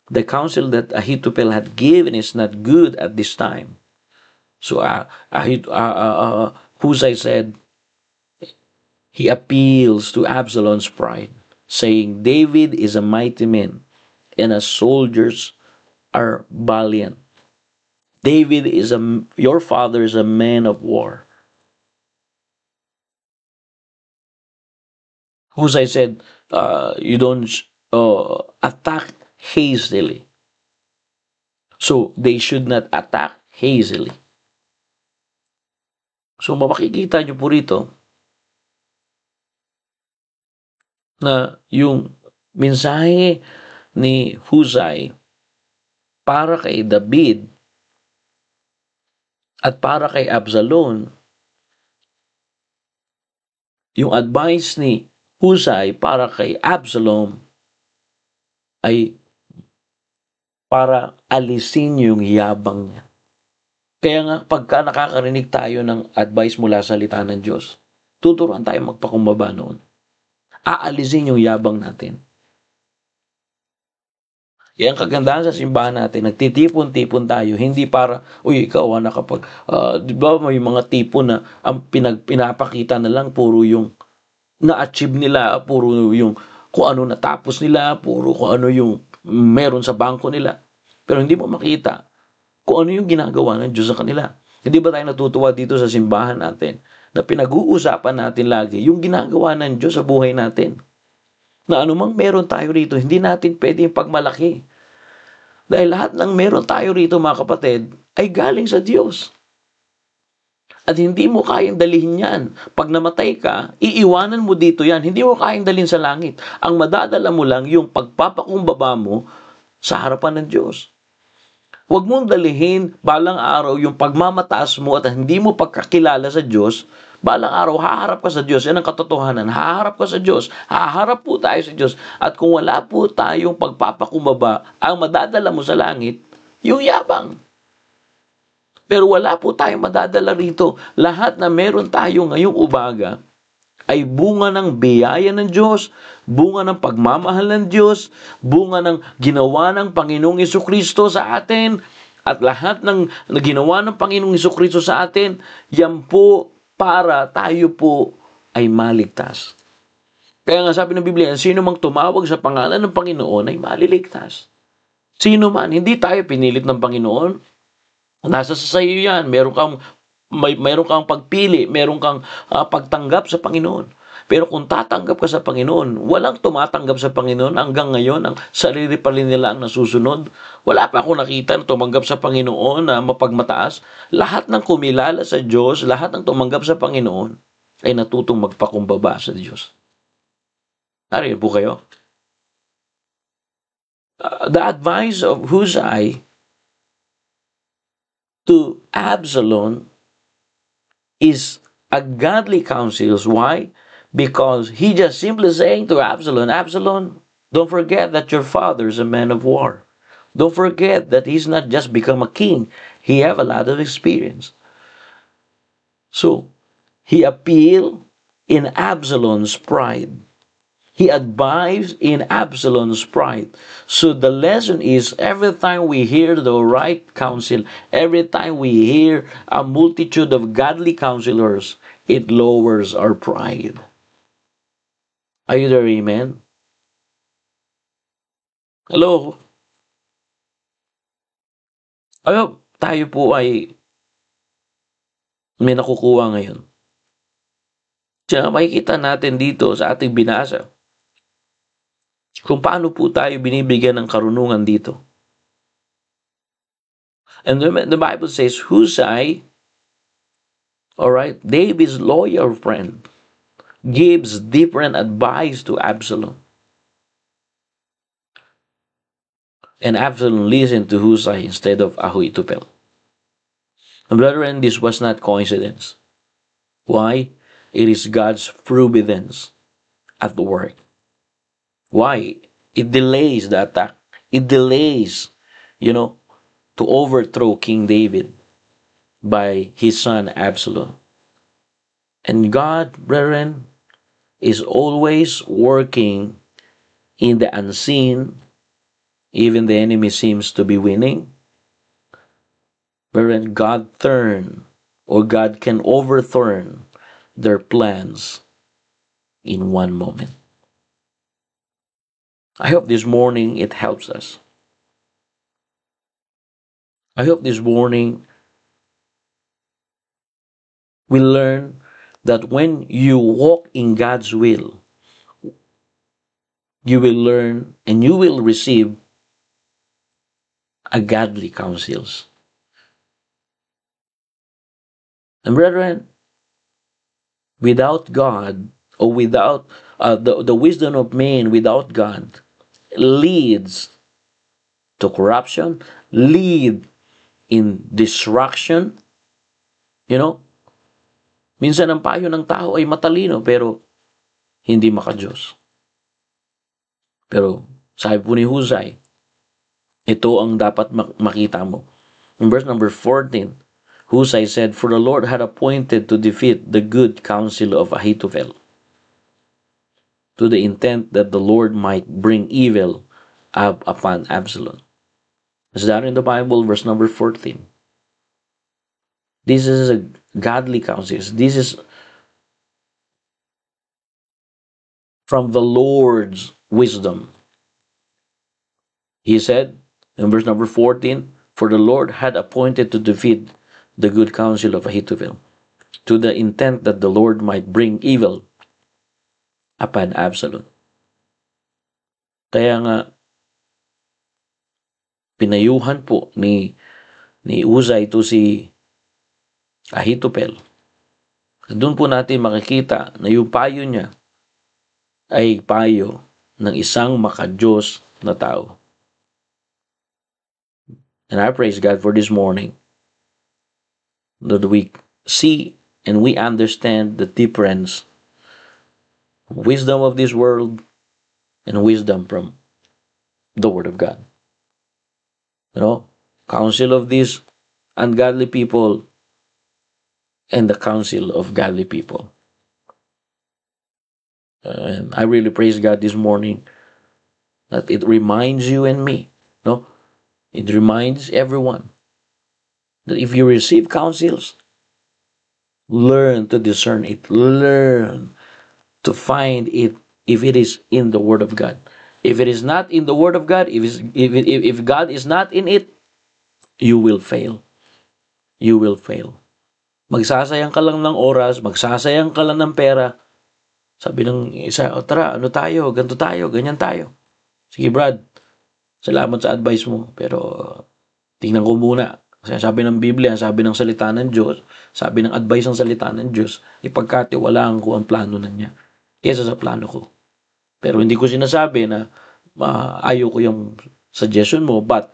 [SPEAKER 3] the counsel that Ahithophel had given is not good at this time. So Hushai said, he appeals to Absalom's pride, saying, David is a mighty man, and his soldiers are valiant. David is your father is a man of war. Hushai said, you don't attack hastily. So, they should not attack hastily. So, makikita nyo po rito na yung mensahe ni Hushai para kay David at para kay Absalom, yung advice ni Hushai para kay Absalom ay para alisin yung yabang niya. Kaya nga, pagka nakakarinig tayo ng advice mula sa salita ng Diyos, tuturuan tayo magpakumbaba noon. Aalisin yung yabang natin. Yan ang kagandahan sa simbahan natin. Nagtitipon-tipon tayo. Hindi para, uy, ikaw, di ba may mga tipon na ang pinapakita na lang puro yung na-achieve nila, puro yung kung ano natapos nila, puro kung ano yung meron sa bangko nila. Pero hindi mo makita kung ano yung ginagawa ng Diyos sa kanila. Hindi ba tayo natutuwa dito sa simbahan natin na pinag-uusapan natin lagi yung ginagawa ng Diyos sa buhay natin? Na anumang meron tayo rito, hindi natin pwedeng pagmalaki. Dahil lahat ng meron tayo rito, mga kapatid, ay galing sa Diyos. At hindi mo kayang dalhin yan. Pag namatay ka, iiwanan mo dito yan. Hindi mo kayang dalhin sa langit. Ang madadala mo lang yung pagpapakumbaba mo sa harapan ng Diyos. Huwag mong dalihin balang araw yung pagmamataas mo at hindi mo pagkakilala sa Diyos. Balang araw, haharap ka sa Diyos. Yan ang katotohanan. Haharap ka sa Diyos. Haharap po tayo sa Diyos. At kung wala po tayong pagpapakumbaba, ang madadala mo sa langit, yung yabang. Pero wala po tayong madadala rito. Lahat na meron tayo ngayong umaga ay bunga ng biyaya ng Diyos, bunga ng pagmamahal ng Diyos, bunga ng ginawa ng Panginoong Jesucristo sa atin, at lahat ng ginawa ng Panginoong Jesucristo sa atin, yan po para tayo po ay maligtas. Kaya nga sabi ng Biblia, sino mang tumawag sa pangalan ng Panginoon ay maliligtas. Sino man, hindi tayo pinilit ng Panginoon. Nasa sa iyo yan, meron kang pagpili, meron kang pagtanggap sa Panginoon. Pero kung tatanggap ka sa Panginoon, walang tumatanggap sa Panginoon hanggang ngayon, ang sarili pa rin nila ang nasusunod. Wala pa ako nakita na tumanggap sa Panginoon na mapagmataas. Lahat ng kumilala sa Diyos, lahat ng tumanggap sa Panginoon, ay natutong magpakumbaba sa Diyos. Nariyan po kayo? The advice of Husai to Absalom is a godly counsel. Why? Because he just simply saying to Absalom, Absalom, don't forget that your father is a man of war. Don't forget that he's not just become a king. He have a lot of experience. So, he appealed in Absalom's pride. He advised in Absalom's pride. So the lesson is, every time we hear the right counsel, every time we hear a multitude of godly counselors, it lowers our pride. Are you there, amen? Hello? Ayo, tayo po ay may nakukuha ngayon. Kaya makikita natin dito sa ating binasa kung paano po tayo binibigyan ng karunungan dito. And the Bible says, Husai, alright, David's loyal friend, gives different advice to Absalom. And Absalom listened to Husai instead of Ahithophel. And brethren, this was not coincidence. Why? It is God's providence at work. Why? It delays the attack. It delays, to overthrow King David by his son Absalom. And God, brethren, is always working in the unseen. Even the enemy seems to be winning. Brethren, God can overturn their plans in one moment. I hope this morning it helps us. I hope this morning we learn that when you walk in God's will, you will learn and you will receive a godly counsels. And brethren, without God, or without the wisdom of man without God, leads to corruption, lead in destruction. Minsan ang payo ng tao ay matalino pero hindi makadiyos. Pero sabi po ni Husai, ito ang dapat makita mo. In verse number 14, Husai said, For the Lord had appointed to defeat the good counsel of Ahithophel, to the intent that the Lord might bring evil upon Absalom. Is that in the Bible, verse number 14? This is a godly counsel. This is from the Lord's wisdom. He said, in verse number 14, For the Lord had appointed to defeat the good counsel of Ahithophel, to the intent that the Lord might bring evil upon Absalom. Kaya nga, pinayuhan po ni Husai ito si Ahithophel. Doon po natin makikita na yung payo niya ay payo ng isang makadiyos na tao. And I praise God for this morning that we see and we understand the difference, wisdom of this world and wisdom from the Word of God. Counsel of these ungodly people and the counsel of godly people. And I really praise God this morning that it reminds you and me, it reminds everyone that if you receive counsels, learn to discern it, learn to find it if it is in the Word of God. If it is not in the Word of God, if God is not in it, you will fail. You will fail. Magsasayang ka lang ng oras, magsasayang ka lang ng pera, Sabi ng isa, "O, tara, ano tayo, ganito tayo, ganyan tayo." Sige Brad, salamat sa advice mo, pero tingnan ko muna. Kasi sabi ng Biblia, sabi ng salita ng Diyos, sabi ng advice ng salita ng Diyos, ipagkatiwalaan ko ang plano na niya kesa sa plano ko. Pero hindi ko sinasabi na ayaw ko yung suggestion mo, but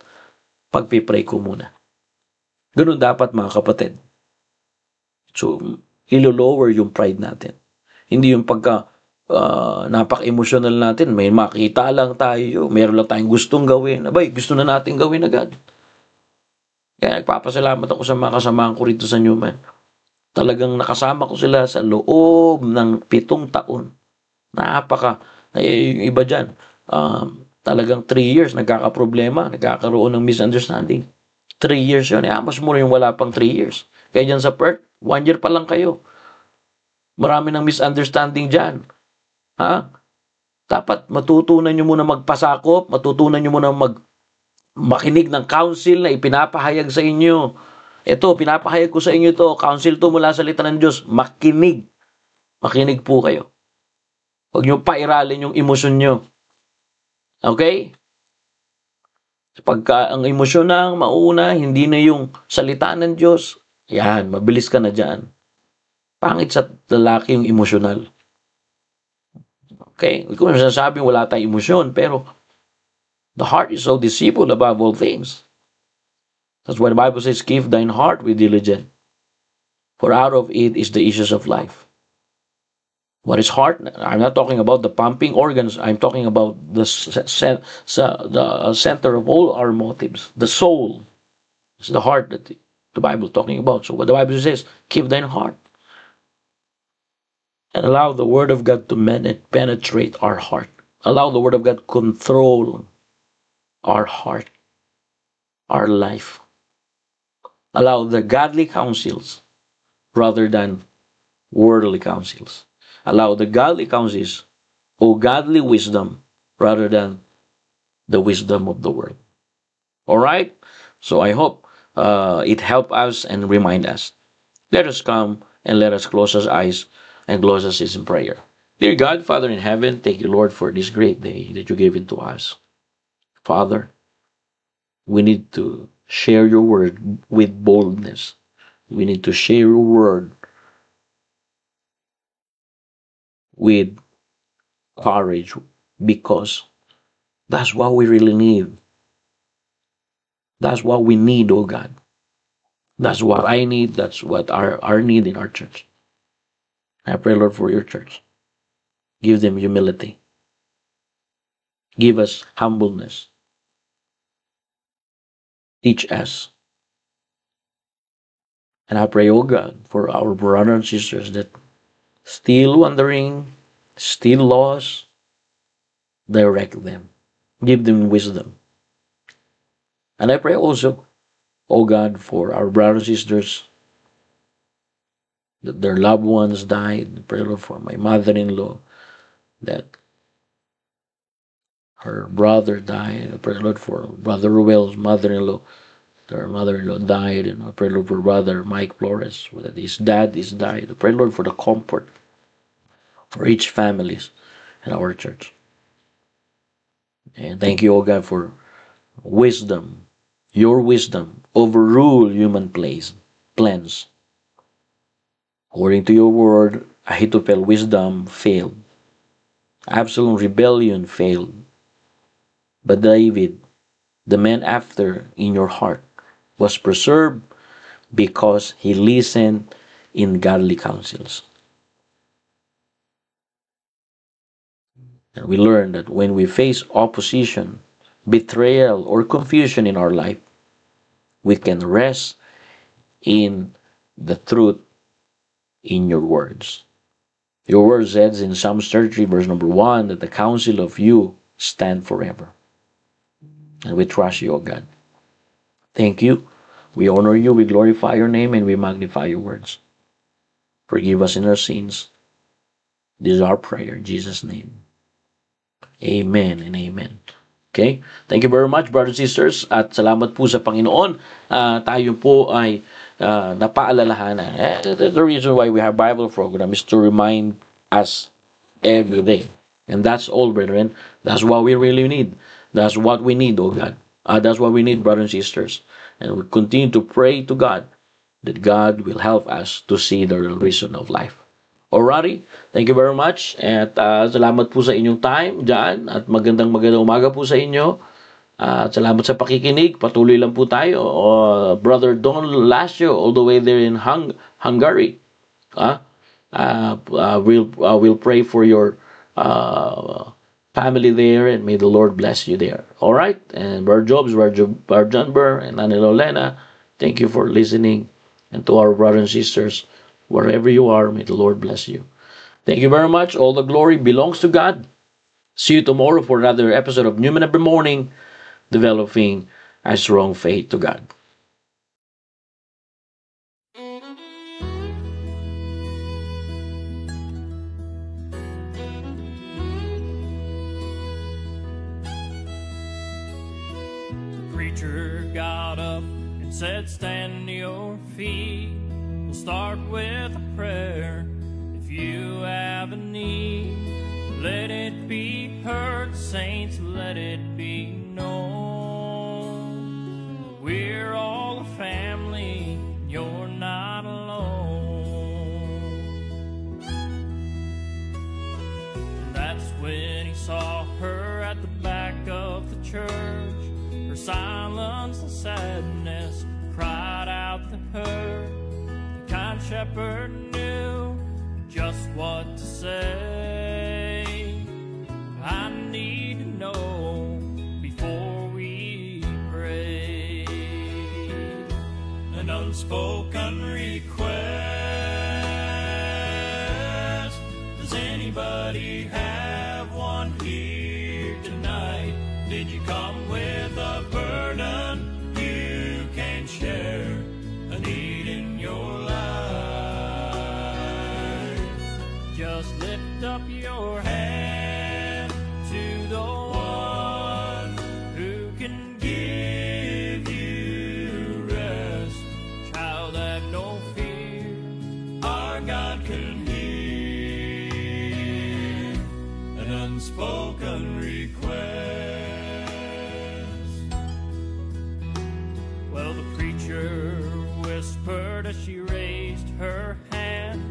[SPEAKER 3] pagpipray ko muna. Ganun dapat mga kapatid. So, ilo-lower yung pride natin. Hindi yung pagka napaka-emotional natin, may makita lang tayo, meron lang tayong gustong gawin. Abay, gusto na natin gawin agad. Kaya nagpapasalamat ako sa mga kasamahan ko rito sa Newman. Talagang nakasama ko sila sa loob ng 7 taon. Yung iba dyan, talagang 3 years, nagkakaproblema, nagkakaroon ng misunderstanding. 3 years yun. Mas mura yung wala pang 3 years. Kaya dyan sa Perth, 1 year pa lang kayo. Marami ng misunderstanding dyan. Dapat matutunan nyo muna magpasakop, matutunan nyo muna makinig ng counsel na ipinapahayag sa inyo. Ito, pinapahayag ko sa inyo to, counsel to mula sa salita ng Diyos. Makinig. Makinig po kayo. Huwag nyo pairalin yung emosyon nyo. Okay? Pagka ang emosyon na ang mauna, hindi na yung salita ng Diyos, yan, mabilis ka na dyan. Pangit sa lalaki yung emosyonal. Okay? Hindi ko masasabing wala tayong emosyon, pero the heart is so deceitful above all things. That's why the Bible says, "Keep thine heart with diligence, for out of it is the issues of life." What is heart? I'm not talking about the pumping organs. I'm talking about the center of all our motives. The soul. It's the heart that the Bible is talking about. So what the Bible says, keep thine heart. And allow the Word of God to penetrate our heart. Allow the Word of God control our heart, our life. Allow the godly counsels rather than worldly counsels. Allow the godly counsels or godly wisdom rather than the wisdom of the world. All right? So I hope it helped us and remind us. Let us come and let us close our eyes and close us in prayer. Dear God, Father in heaven, thank you, Lord, for this great day that you gave into us. Father, we need to share your word with boldness. We need to share your word with courage, because that's what we really need. That's what we need, oh God. That's what I need. That's what our need in our church. I pray, Lord, for your church. Give them humility. Give us humbleness. Teach us. And I pray, oh God, for our brothers and sisters that still wandering, still lost, direct them. Give them wisdom. And I pray also, oh God, for our brothers and sisters that their loved ones died. I pray, Lord, for my mother-in-law that her brother died. I pray, Lord, for Brother Ruel's mother-in-law. Their mother-in-law died. And I pray, Lord, for Brother Mike Flores, that his dad is died. I pray, Lord, for the comfort for each families in our church. And thank you, oh God, for wisdom. Your wisdom overrule human plans. According to your word, Ahithophel wisdom failed. Absalom rebellion failed. But David, the man after in your heart, was preserved because he listened in godly counsels. And we learn that when we face opposition, betrayal, or confusion in our life, we can rest in the truth in your words. Your word says in Psalms 33 verse number 1 that the counsel of you stand forever. And we trust you, O God. Thank you. We honor you, we glorify your name, and we magnify your words. Forgive us in our sins. This is our prayer in Jesus' name. Amen and amen. Okay? Thank you very much, brothers and sisters. At salamat po sa Panginoon. Tayo po ay napaalalahanan. The reason why we have Bible program is to remind us every day. And that's all, brethren. That's what we really need. That's what we need, oh God. That's what we need, brothers and sisters. And we continue to pray to God that God will help us to see the real reason of life. Alrighty, thank you very much. At salamat po sa inyong time dyan. At magandang umaga po sa inyo. At salamat sa pakikinig. Patuloy lang po tayo. Brother Don Lasio, all the way there in Hungary. We'll pray for your family there, and may the Lord bless you there. All right, and Brother Jobs, Brother John Burr, and Anna Lolena, thank you for listening. And to our brothers and sisters, wherever you are, may the Lord bless you. Thank you very much. All the glory belongs to God. See you tomorrow for another episode of Newman Every Morning, developing a strong faith to God.
[SPEAKER 2] Preacher got up and said, stand to your feet. We'll start with a prayer. If you have a need, let it be heard, saints, let it be known. We're all a family, you're not alone. And that's when he saw her at the back of the church. Her silence and sadness cried out to her. The kind shepherd knew just what to say. I need to know before we pray. An unspoken request. Does anybody have one here tonight? Did you come with a burden you can share? A need in your life? Just lift up your hand to the one who can give you rest. Child, have no fear, our God can hear an unspoken request. Well, the preacher whispered as she raised her hand,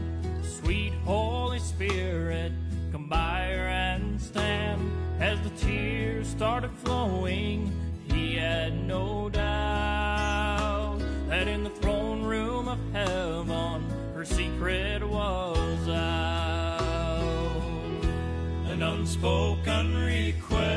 [SPEAKER 2] sweet Holy Spirit, come by her and stand. As the tears started flowing, he had no doubt that in the throne room of heaven, her secret was out. An unspoken request.